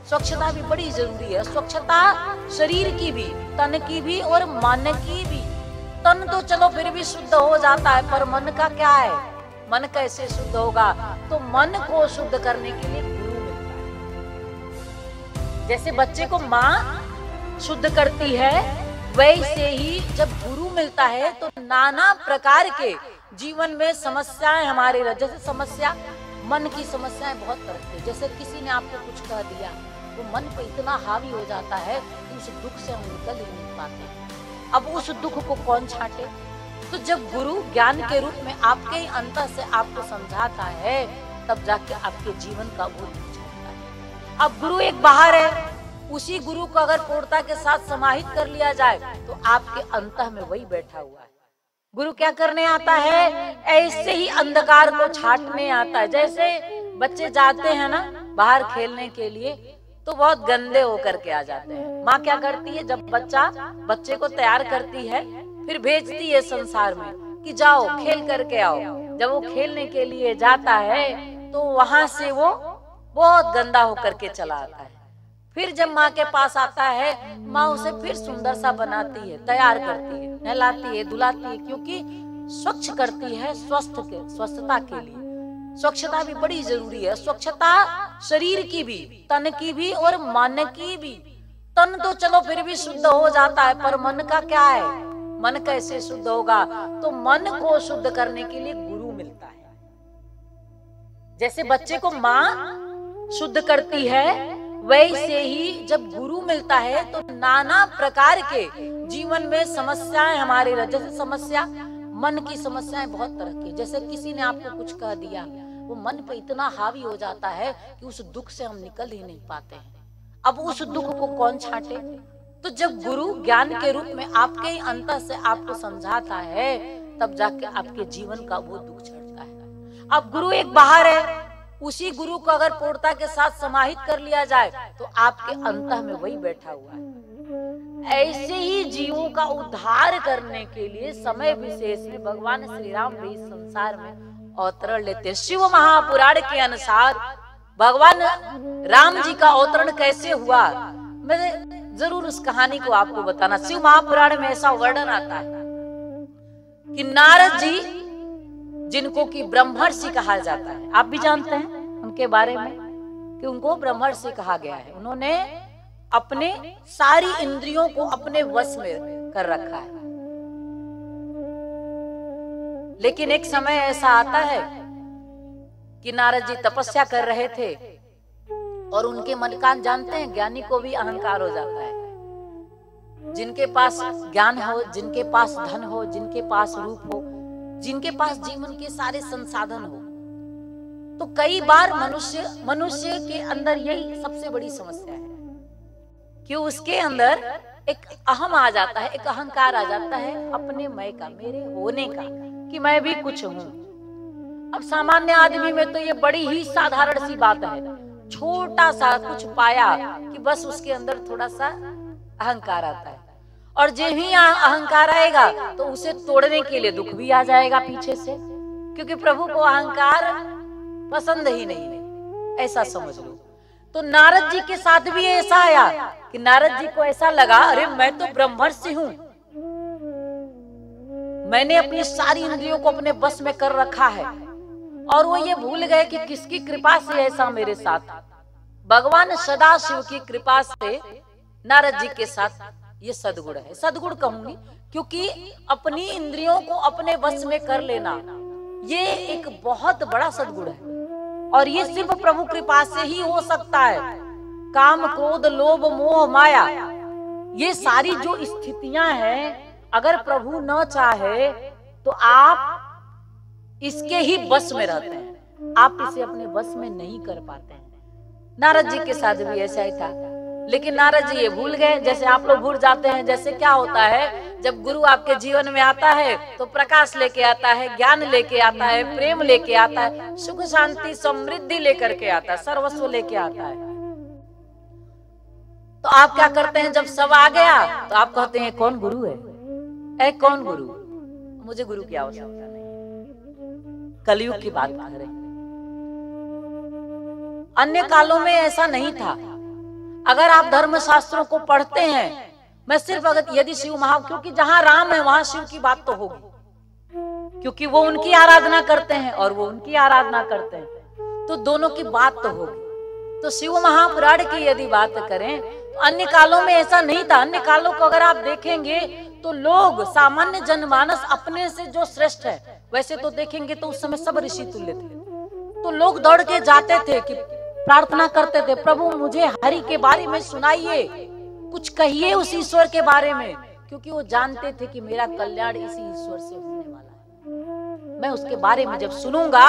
स्वच्छता भी बड़ी जरूरी है। स्वच्छता शरीर की भी, तन की भी और मन की भी। तन तो चलो फिर भी शुद्ध हो जाता है, पर मन का क्या है? मन कैसे शुद्ध होगा? तो मन को शुद्ध करने के लिए गुरु मिलता है। जैसे बच्चे को माँ शुद्ध करती है, वैसे ही जब गुरु मिलता है तो नाना प्रकार के जीवन में समस्याएं हमारे, जैसे समस्या मन की समस्याएं बहुत तरह की। जैसे किसी ने आपको कुछ कह दिया, वो मन पे इतना हावी हो जाता है कि उस दुख से हम निकल ही नहीं पाते। अब उस दुख को कौन छांटे? तो जब गुरु ज्ञान के रूप में आपके ही अंतर से आपको समझाता है, तब जाके आपके जीवन का वो दुख छाटता है। अब गुरु एक बाहर है, उसी गुरु को अगर पूर्णता के साथ समाहित कर लिया जाए तो आपके अंतः में वही बैठा हुआ है। गुरु क्या करने आता है? ऐसे ही अंधकार को छाटने आता है। जैसे बच्चे जाते हैं ना बाहर खेलने के लिए, तो बहुत गंदे होकर के आ जाते हैं। माँ क्या करती है? जब बच्चे को तैयार करती है, फिर भेजती है संसार में कि जाओ खेल करके आओ। जब वो खेलने के लिए जाता है तो वहां से वो बहुत गंदा होकर के चला आता है। फिर जब माँ के पास आता है, माँ उसे फिर सुंदर सा बनाती है, तैयार करती है, नहलाती है, धुलाती है, क्योंकि स्वच्छ करती है स्वस्थता के लिए। स्वच्छता भी बड़ी जरूरी है। स्वच्छता शरीर की भी, तन की भी और मन की भी। तन तो चलो फिर भी शुद्ध हो जाता है, पर मन का क्या है? मन कैसे शुद्ध होगा? तो मन को शुद्ध करने के लिए गुरु मिलता है। जैसे बच्चे को माँ शुद्ध करती है, वैसे ही जब गुरु मिलता है तो नाना प्रकार के जीवन में समस्याएं हमारे, जैसे समस्या मन की समस्याएं बहुत तरह की। जैसे किसी ने आपको कुछ कह दिया, वो मन पे इतना हावी हो जाता है कि उस दुख से हम निकल ही नहीं पाते हैं। अब उस दुख को कौन छांटे? तो जब गुरु ज्ञान के रूप में आपके ही अंतर से आपको समझाता है, तब जाके आपके जीवन का वो दुख छटता है। अब गुरु एक बाहर है, उसी गुरु को अगर पूर्णता के साथ समाहित कर लिया जाए तो आपके अंतः में वही बैठा हुआ है। ऐसे ही जीवों का उद्धार करने के लिए समय विशेष में भगवान श्री राम भी इस संसार में अवतरण लेते। शिव महापुराण के अनुसार भगवान राम जी का अवतरण कैसे हुआ, मैं जरूर उस कहानी को आपको बताना। शिव महापुराण में ऐसा वर्णन आता है कि नारद जी, जिनको कि ब्रह्मर्षि कहा जाता है, आप भी जानते हैं उनके बारे में कि उनको ब्रह्मर्षि कहा गया है। उन्होंने अपने सारी इंद्रियों को अपने वश में कर रखा है। लेकिन एक समय ऐसा आता है कि नारद जी तपस्या कर रहे थे और उनके मन का, जानते हैं ज्ञानी को भी अहंकार हो जाता है। जिनके पास ज्ञान हो, जिनके पास धन हो, जिनके पास रूप हो, जिनके पास जीवन के सारे संसाधन हो, तो कई बार मनुष्य के अंदर यही सबसे बड़ी समस्या है कि उसके अंदर एक अहम आ जाता है, एक अहंकार आ जाता है अपने मैं का, मेरे होने का, कि मैं भी कुछ हूं। अब सामान्य आदमी में तो ये बड़ी ही साधारण सी बात है, छोटा सा कुछ पाया कि बस उसके अंदर थोड़ा सा अहंकार आता है, और जो ही अहंकार आएगा तो उसे तोड़ने के लिए दुख भी आ जाएगा पीछे से, क्योंकि प्रभु को अहंकार पसंद ही नहीं है, ऐसा समझ लो। तो नारद जी के साथ भी ऐसा आया कि नारद जी को ऐसा लगा, अरे मैं तो ब्रह्मर्षि हूं, मैंने अपनी सारी इंद्रियों को अपने बस में कर रखा है, और वो ये भूल गए कि किसकी कृपा से ऐसा मेरे साथ। भगवान सदाशिव की कृपा से नारद जी के साथ ये सद्गुण है। सद्गुण कहूंगी क्योंकि अपनी इंद्रियों को अपने वश में कर लेना ये एक बहुत बड़ा सद्गुण है, और ये सिर्फ प्रभु कृपा से ही हो सकता है। काम, क्रोध, लोभ, मोह, माया, ये सारी जो स्थितियां हैं, अगर प्रभु न चाहे तो आप इसके ही वश में रहते हैं, आप इसे अपने वश में नहीं कर पाते हैं। नारद जी के साथ भी ऐसा ही था, लेकिन नारद जी ये भूल गए, जैसे आप लोग भूल जाते हैं। जैसे क्या होता है, जब गुरु आपके जीवन में आता है तो प्रकाश लेके आता है, ज्ञान लेके आता है, प्रेम लेके आता है, सुख शांति समृद्धि लेकर के आता है, सर्वस्व लेके आता है। तो आप क्या करते हैं, जब सब आ गया तो आप कहते हैं कौन गुरु है, ऐ कौन गुरु, मुझे गुरु की आवश्यकता नहीं। कलयुग की बात कर रहे हैं, अन्य कालों में ऐसा नहीं था। अगर आप धर्म शास्त्रों को पढ़ते हैं, मैं सिर्फ अगर यदि शिव क्योंकि जहां राम है वहां शिव की बात तो होगी, क्योंकि वो उनकी आराधना करते हैं और वो उनकी आराधना करते हैं, तो दोनों की बात तो होगी। तो शिव महापुराण की यदि बात करें तो अन्य कालों में ऐसा नहीं था। अन्य कालों को अगर आप देखेंगे तो लोग सामान्य जनमानस अपने से जो श्रेष्ठ है, वैसे तो देखेंगे तो उस समय सब ऋषि तुल्य थे, तो लोग दौड़ के जाते थे कि प्रार्थना करते थे, प्रभु मुझे हरि के बारे में सुनाइए, कुछ कहिए उस ईश्वर के बारे में, क्योंकि वो जानते थे कि मेरा कल्याण इसी ईश्वर से होने वाला है। मैं उसके बारे में जब सुनूंगा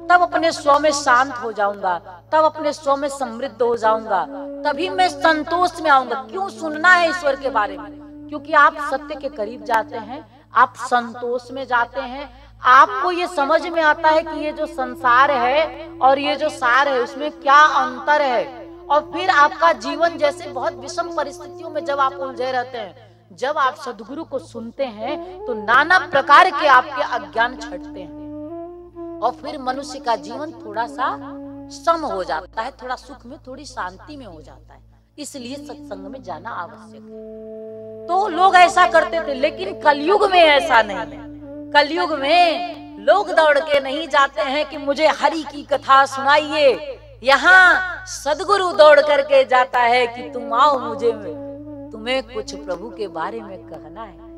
तब अपने स्व में शांत हो जाऊंगा, तब अपने स्व में समृद्ध हो जाऊंगा, तभी मैं संतोष में आऊंगा। क्यों सुनना है ईश्वर के बारे में? क्योंकि आप सत्य के करीब जाते हैं, आप संतोष में जाते हैं, आपको ये समझ में आता है कि ये जो संसार है और ये जो सार है उसमें क्या अंतर है। और फिर आपका जीवन जैसे बहुत विषम परिस्थितियों में जब आप उलझे रहते हैं, जब आप सद्गुरु को सुनते हैं तो नाना प्रकार के आपके अज्ञान छटते हैं और फिर मनुष्य का जीवन थोड़ा सा सम हो जाता है, थोड़ा सुख में, थोड़ी शांति में हो जाता है। इसलिए सत्संग में जाना आवश्यक है। तो लोग ऐसा करते थे, लेकिन कलयुग में ऐसा नहीं है। कलयुग में लोग दौड़ के नहीं जाते हैं कि मुझे हरि की कथा सुनाइए, यहाँ सदगुरु दौड़ करके जाता है कि तुम आओ, मुझे तुम्हें कुछ प्रभु के बारे में कहना है।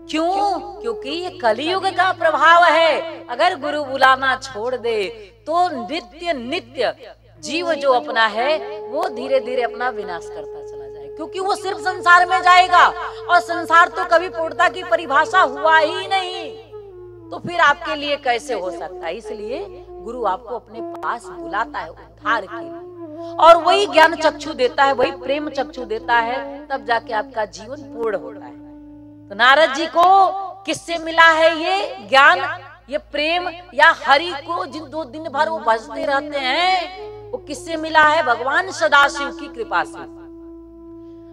क्यों? क्योंकि ये कलयुग का प्रभाव है। अगर गुरु बुलाना छोड़ दे तो नित्य नित्य जीव जो अपना है वो धीरे धीरे अपना विनाश करता चला जाए, क्योंकि वो सिर्फ संसार में जाएगा और संसार तो कभी पूर्णता की परिभाषा हुआ ही नहीं, तो फिर आपके लिए कैसे हो सकता है? इसलिए गुरु आपको अपने पास बुलाता है उद्धार के लिए, और वही ज्ञान चक्षु देता है, वही प्रेम चक्षु देता है, तब जाके आपका जीवन पूर्ण होता है। तो नारद जी को किससे मिला है ये ज्ञान, ये प्रेम, या हरि को जिन दो दिन भर वो भजते रहते हैं, वो किससे मिला है? भगवान सदाशिव की कृपा से।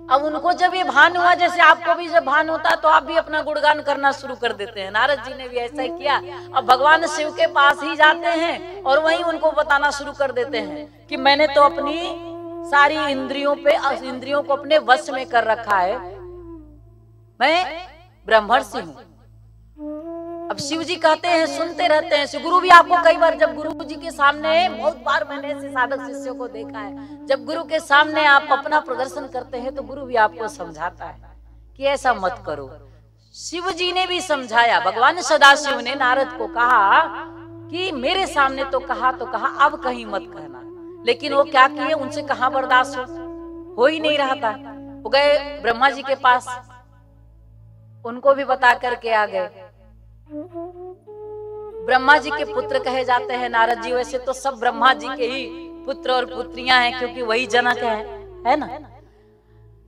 अब उनको जब ये भान हुआ, जैसे आपको भी जब भान होता है तो आप भी अपना गुणगान करना शुरू कर देते हैं, नारद जी ने भी ऐसा ही किया। अब भगवान शिव के पास ही जाते हैं और वहीं उनको बताना शुरू कर देते हैं कि मैंने तो अपनी सारी इंद्रियों को अपने वश में कर रखा है, मैं ब्रह्मर्षि हूँ। अब शिव जी कहते हैं, सुनते रहते हैं। गुरु भी आपको कई बार, जब गुरु जी के सामने, बहुत बार मैंने ऐसे साधक शिष्यों को देखा है, जब गुरु के सामने आप अपना प्रदर्शन करते हैं तो गुरु भी आपको समझाता है कि ऐसा मत करो। शिव जी ने भी समझाया, भगवान सदाशिव ने नारद को कहा कि मेरे सामने तो कहा, अब कहीं मत कहना, लेकिन वो क्या किए, उनसे कहाँ बर्दाश्त हो ही नहीं रहा था। वो गए ब्रह्मा जी के पास, उनको भी बता करके आ गए। ब्रह्मा जी के पुत्र कहे जाते हैं नारद जी, वैसे तो सब ब्रह्मा जी के ही पुत्र और पुत्रियां हैं, क्योंकि वही जनक है ना।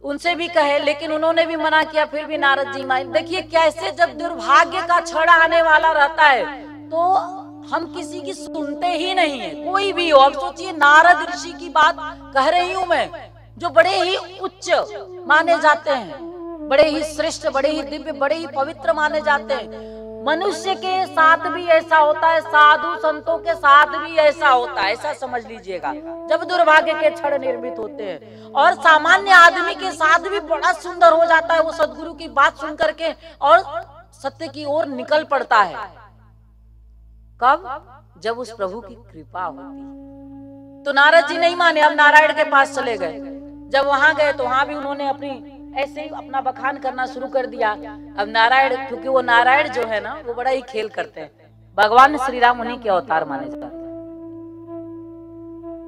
उनसे भी कहे, लेकिन उन्होंने भी मना किया, फिर भी नारद जी मान। देखिए कैसे जब दुर्भाग्य का क्षण आने वाला रहता है तो हम किसी की सुनते ही नहीं है, कोई भी हो। अब सोचिए, नारद ऋषि की बात कह रही हूं मैं, जो बड़े ही उच्च माने जाते हैं, बड़े ही श्रेष्ठ, बड़े ही दिव्य, बड़े ही पवित्र माने जाते हैं। मनुष्य के साथ भी ऐसा होता है, साधु संतों के साथ भी ऐसा होता है, ऐसा समझ लीजिएगा, जब दुर्भाग्य के क्षण निर्मित होते हैं। और सामान्य आदमी के साथ भी बड़ा सुंदर हो जाता है वो सदगुरु की बात सुन करके और सत्य की ओर निकल पड़ता है। कब? जब उस प्रभु की कृपा होती है। तो नारद जी नहीं माने, अब नारायण के पास चले गए। जब वहां गए तो वहां भी उन्होंने अपनी ऐसे ही अपना बखान करना शुरू कर दिया। अब नारायण, क्योंकि वो नारायण जो है ना, वो बड़ा ही खेल करते हैं, भगवान श्री राम उन्हीं के अवतार माने जाते हैं।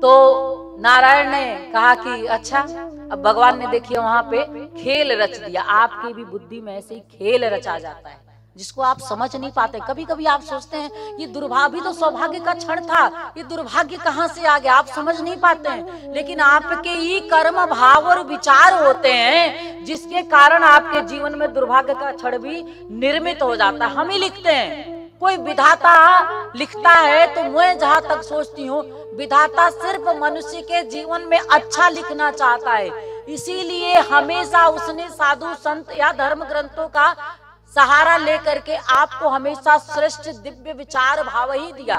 तो नारायण ने कहा कि अच्छा, अब भगवान ने देखिए वहां पे खेल रच दिया। आपकी भी बुद्धि में ऐसे ही खेल रचा जाता है जिसको आप समझ नहीं पाते। कभी कभी आप सोचते हैं ये दुर्भाग्य तो सौभाग्य का क्षण था, ये दुर्भाग्य कहाँ से आ गया, आप समझ नहीं पाते हैं। लेकिन आपके ही कर्म भाव और विचार होते हैं जिसके कारण आपके जीवन में दुर्भाग्य का क्षण भी निर्मित हो जाता है। हम ही लिखते हैं, कोई विधाता लिखता है तो मैं जहां तक सोचती हूँ, विधाता सिर्फ मनुष्य के जीवन में अच्छा लिखना चाहता है। इसीलिए हमेशा उसने साधु संत या धर्म ग्रंथों का सहारा लेकर के आपको हमेशा श्रेष्ठ दिव्य विचार भाव ही दिया।